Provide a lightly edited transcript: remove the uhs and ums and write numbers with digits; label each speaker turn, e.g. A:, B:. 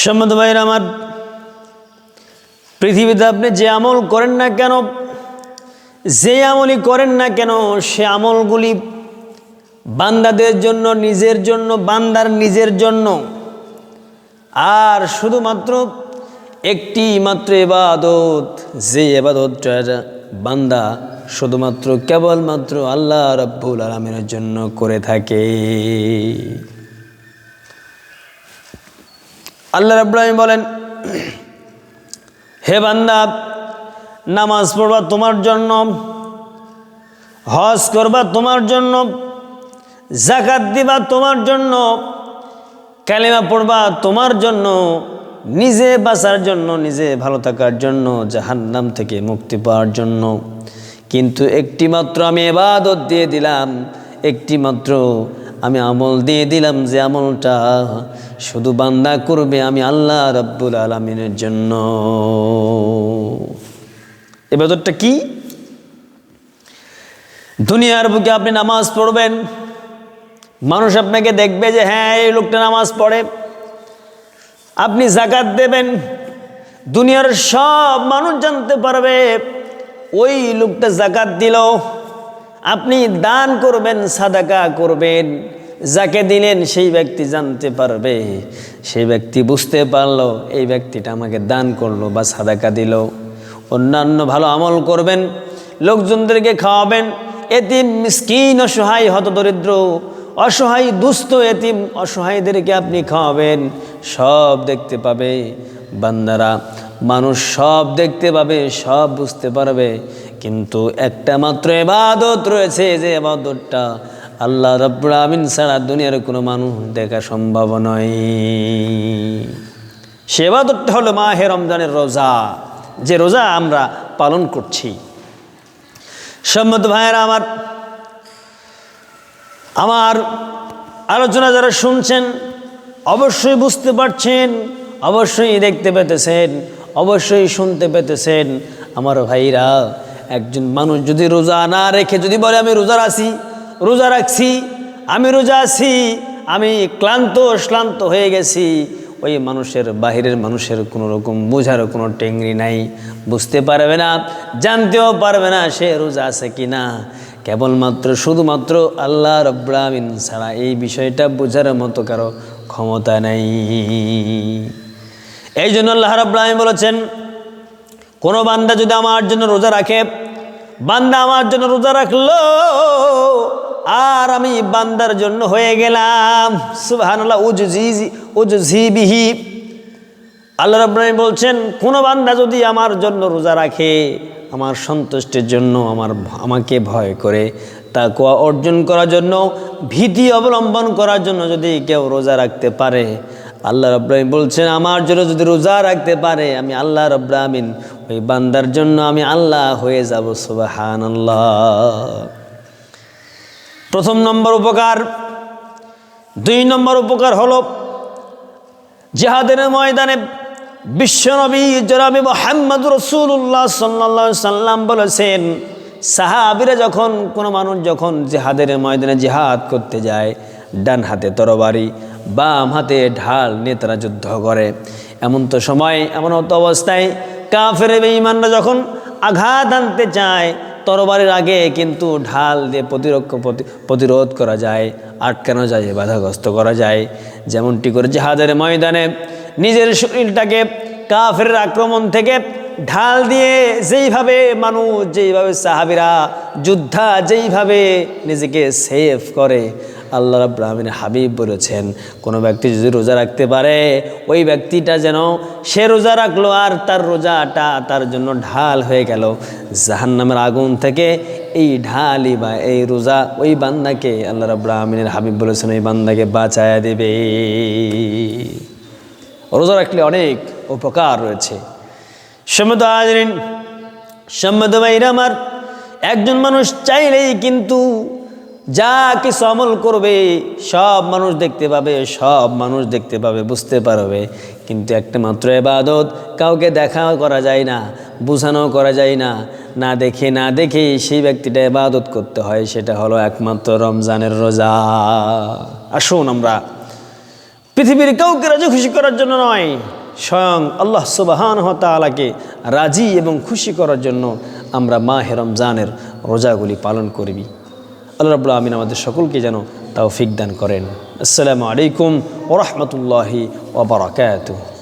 A: সম্মানিত ভাইরা আমার, পৃথিবীতে আপনি যে আমল করেন না কেন, যে আমলই করেন না কেন, সে আমলগুলি বান্দাদের জন্য, নিজের জন্য, বান্দার নিজের জন্য। আর শুধুমাত্র একটি মাত্র ইবাদত, যে ইবাদতটা বান্দা শুধুমাত্র কেবলমাত্র আল্লাহ রাব্বুল আলামিনের জন্য করে থাকে। আল্লাহ রাব্বুল আলামিন বলেন, হে বান্দা, নামাজ পড়বা তোমার জন্য, হজ করবা তোমার জন্য, যাকাত দিবা তোমার জন্য, কালেমা পড়বা তোমার জন্য, নিজে বাঁচার জন্য, নিজে ভালো থাকার জন্য, জাহান্নাম থেকে মুক্তি পাওয়ার জন্য। কিন্তু একটি মাত্র আমি ইবাদত দিয়ে দিলাম, একটি মাত্র আমি আমল দিয়ে দিলাম, যে আমলটা শুধু বান্দা করবে আমি আল্লাহ রাব্বুল আলামিনের জন্য। ইবাদতটা কি? দুনিয়ার বুকে আপনি নামাজ পড়বেন, মানুষ আপনাকে দেখবে যে হ্যাঁ এই লোকটা নামাজ পড়ে। আপনি যাকাত দেবেন, দুনিয়ার সব মানুষ জানতে পারবে ওই লোকটা যাকাত দিল। আপনি দান করবেন, সাদাকা করবেন, যাকে দিলেন সেই ব্যক্তি জানতে পারবে, সেই ব্যক্তি বুঝতে পারলো এই ব্যক্তিটা আমাকে দান করলো বা সাদাকা দিল। অন্যান্য ভালো আমল করবেন, লোকজনদেরকে খাওয়াবেন, এতিম মিসকিন অসহায় হতদরিদ্র অসহায় দুস্থ এতিম অসহায়দেরকে আপনি খাওয়াবেন। সব দেখতে পাবে বান্দারা, মানুষ সব দেখতে পাবে, সব বুঝতে পারবে। কিন্তু একটা মাত্র ইবাদত রয়েছে, যে ইবাদতটা আল্লাহ রাব্বুল আমিন ছাড়া দুনিয়ার কোনো মানুষ দেখা সম্ভব নয়। সে ইবাদতটা হলো মাহে রমজানের রোজা, যে রোজা আমরা পালন করছি। সম্মানিত ভাইয়েরা আমার, আমার আলোচনা যারা শুনছেন অবশ্যই বুঝতে পারছেন, অবশ্যই দেখতে পেতেছেন, অবশ্যই শুনতে পেতেছেন। আমার ভাইরা, একজন মানুষ যদি রোজা না রেখে যদি বলে আমি রোজা আছি, রোজা রাখছি, আমি রোজা আছি, আমি ক্লান্ত হয়ে গেছি, ওই মানুষের, বাহিরের মানুষের কোনো রকম বোঝার কোনো টেংরি নাই, বুঝতে পারবে না, জানতেও পারবে না সে রোজা আছে কি না। কেবলমাত্র শুধুমাত্র আল্লাহ রাব্বুল আমিন ছাড়া এই বিষয়টা বোঝার মতো কারো ক্ষমতা নেই। এই জন্য আল্লাহ রাব্বুল আমিন বলেছেন, কোনো বান্দা যদি আমার জন্য রোজা রাখে, বান্দা আমার জন্য রোজা রাখলো আর আমি বান্দার জন্য হয়ে গেলাম, সুবহানাল্লাহ, উজজি বিহি। আল্লাহ রাব্বুল আমিন বলছেন, কোনো বান্দা যদি আমার জন্য রোজা রাখে, আমার সন্তুষ্টির জন্য, আমাকে ভয় করে, তাকওয়া অর্জন করার জন্য, ভীতি অবলম্বন করার জন্য যদি কেউ রোজা রাখতে পারে, আল্লাহ রাব্বুল আমিন বলছেন আমার জন্য যদি রোজা রাখতে পারে, আমি আল্লাহ রাব্বুল আমিন ওই বান্দার জন্য আমি আল্লাহ হয়ে যাব। সুবহানাল্লাহ। প্রথম নম্বর উপকার। 2 নম্বর উপকার হলো, জিহাদের ময়দানে বিশ্বনবী জনাবে মুহাম্মদ রাসূলুল্লাহ সাল্লাল্লাহু আলাইহি সাল্লাম বলেছেন, সাহাবীরা যখন, কোনো মানুষ যখন জিহাদের ময়দানে জিহাদ করতে যায়, ডান হাতে তরবারি, বাম হাতে ঢাল নিয়ে তারা যুদ্ধ করে। এমন তো সময়, এমন তো অবস্থায় কাফের বেঈমানরা যখন আঘাত আনতে চায়, তরবারির আগে কিন্তু ঢাল দিয়ে প্রতিরোধ করা যায়, আটকানো যায়, বাধাগ্রস্ত করা যায়। যেমনটি করে জিহাদের ময়দানে নিজের শরীরটাকে কাফের আক্রমণ থেকে ঢাল দিয়ে যেইভাবে মানুষ, যেইভাবে সাহাবীরা যোদ্ধা যেইভাবে নিজেকে সেভ করে, আল্লাহ রাব্বুল আমিন হাবিব বলেছেন, কোনো ব্যক্তি যদি রোজা রাখতে পারে, ওই ব্যক্তিটা যেন সে রোজা রাখলো আর তার রোজাটা তার জন্য ঢাল হয়ে গেল জাহান্নামের আগুন থেকে। এই ঢালই বা এই রোজা ওই বান্দাকে, আল্লাহ রাব্বুল আমিনের হাবিব বলেছেন, ওই বান্দাকে বাঁচায়া দেবে। রোজা রাখলে অনেক উপকার রয়েছে। সম্মানিত হাজিরিন, সম্মানিত ভাইরা আমার, একজন মানুষ চাইলেই কিন্তু যা কিছু আমল করবে সব মানুষ দেখতে পাবে, সব মানুষ দেখতে পাবে, বুঝতে পারবে। কিন্তু একটা মাত্র ইবাদত কাউকে দেখাও করা যায় না, বোঝানো করা যায় না, না দেখে সেই ব্যক্তিটা ইবাদত করতে হয়, সেটা হলো একমাত্র রমজানের রোজা। আসুন আমরা পৃথিবীর কাউকে রাজি খুশি করার জন্য নয়, স্বয়ং আল্লাহ সুবহানাহু ওয়া তাআলাকে রাজি এবং খুশি করার জন্য আমরা মাহে রমজানের রোজাগুলি পালন করবি। আল্লাহ রাব্বুল আমিন আমাদের সকলকে যেন তৌফিক দান করেন। আসসালামু আলাইকুম ওয়া রাহমাতুল্লাহি ওয়া বারাকাতুহু।